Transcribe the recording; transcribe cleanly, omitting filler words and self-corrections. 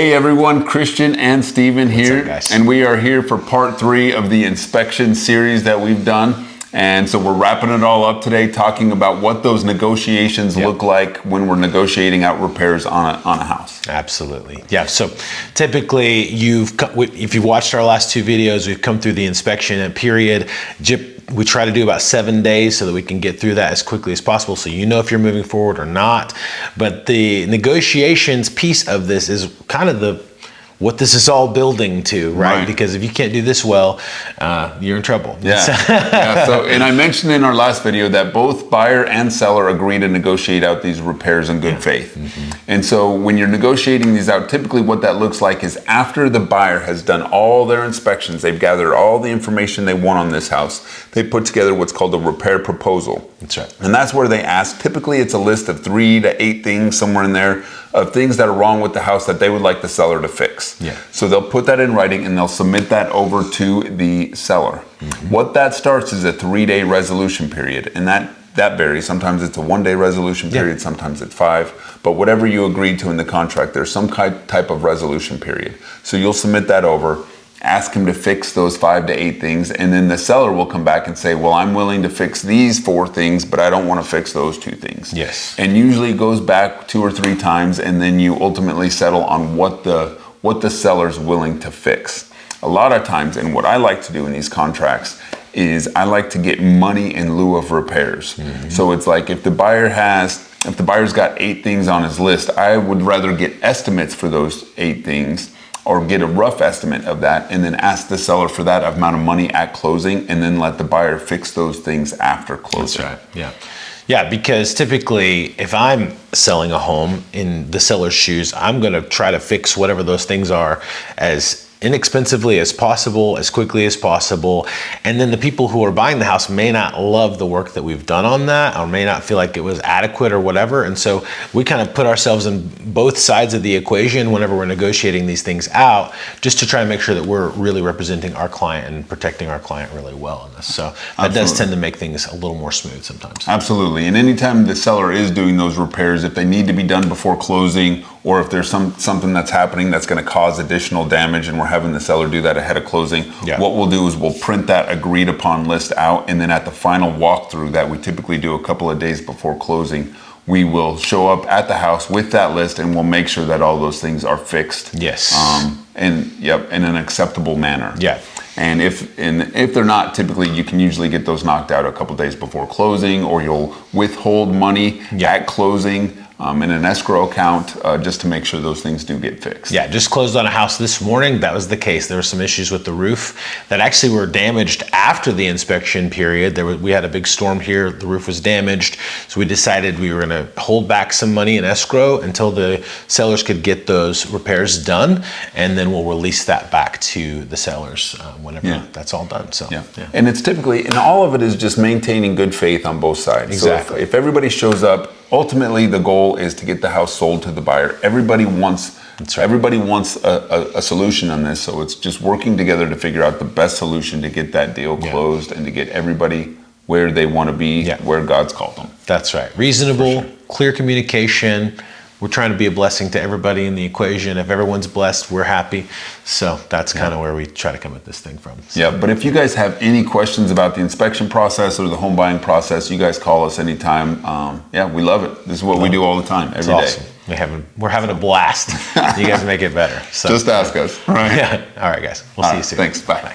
Hey everyone, Christian and Steven here. What's up, guys? And we are here for part 3 of the inspection series that we've done. And so we're wrapping it all up today, talking about what those negotiations look like when we're negotiating out repairs on a house. Absolutely. Yeah. So typically if you've watched our last 2 videos, we've come through the inspection period. We try to do about 7 days so that we can get through that as quickly as possible, so you know if you're moving forward or not. But the negotiations piece of this is kind of what this is all building to, right? Because if you can't do this well, you're in trouble. Yeah. So, and I mentioned in our last video that both buyer and seller agree to negotiate out these repairs in good faith. And so when you're negotiating these out, typically what that looks like is after the buyer has done all their inspections, they've gathered all the information they want on this house, they put together what's called a repair proposal. That's right. And that's where they ask, typically it's a list of 3 to 8 things, somewhere in there, of things that are wrong with the house that they would like the seller to fix. Yeah. So they'll put that in writing and they'll submit that over to the seller. What that starts is a 3-day resolution period, and that varies. Sometimes it's a 1-day resolution period, sometimes it's 5, but whatever you agreed to in the contract, there's some type of resolution period. So you'll submit that over, ask him to fix those 5 to 8 things, and then the seller will come back and say, well, I'm willing to fix these 4 things, but I don't want to fix those 2 things. Yes. And usually it goes back 2 or 3 times, and then you ultimately settle on what the seller's willing to fix. A lot of times, and what I like to do in these contracts is I like to get money in lieu of repairs. So it's like if the buyer's got 8 things on his list, I would rather get estimates for those 8 things, or get a rough estimate of that, and then ask the seller for that amount of money at closing, and then let the buyer fix those things after closing. That's right. Yeah. Yeah, because typically if I'm selling a home in the seller's shoes, I'm going to try to fix whatever those things are as inexpensively as possible, as quickly as possible. And then the people who are buying the house may not love the work that we've done on that, or may not feel like it was adequate or whatever. And so we kind of put ourselves in both sides of the equation whenever we're negotiating these things out, just to try and make sure that we're really representing our client and protecting our client really well in this. So that does tend to make things a little more smooth sometimes. Absolutely. And anytime the seller is doing those repairs, if they need to be done before closing, or if there's something that's happening that's going to cause additional damage and we're having the seller do that ahead of closing, what we'll do is we'll print that agreed upon list out, and then at the final walkthrough that we typically do a couple of days before closing, we will show up at the house with that list, and we'll make sure that all those things are fixed. Yes. In an acceptable manner. Yeah. And if they're not, typically you can usually get those knocked out a couple days before closing, or you'll withhold money at closing in an escrow account just to make sure those things do get fixed. Yeah, just closed on a house this morning. That was the case. There were some issues with the roof that actually were damaged after the inspection period. We had a big storm here. The roof was damaged. So we decided we were going to hold back some money in escrow until the sellers could get those repairs done. And then we'll release that back to the sellers whenever that's all done. So, And it's typically, and all of it is just maintaining good faith on both sides. Exactly. So if everybody shows up, ultimately the goal is to get the house sold to the buyer. Everybody wants a solution on this, so it's just working together to figure out the best solution to get that deal closed and to get everybody where they want to be, where God's called them. That's right. Reasonable, clear communication. We're trying to be a blessing to everybody in the equation. If everyone's blessed, we're happy. So that's kind of where we try to come at this thing from. So. Yeah, but if you guys have any questions about the inspection process or the home buying process, you guys call us anytime. We love it. This is what we do all the time, every day. Awesome. We're having a blast. You guys make it better. So. Just ask us. All right. All right, guys. We'll see you soon. Thanks. Bye.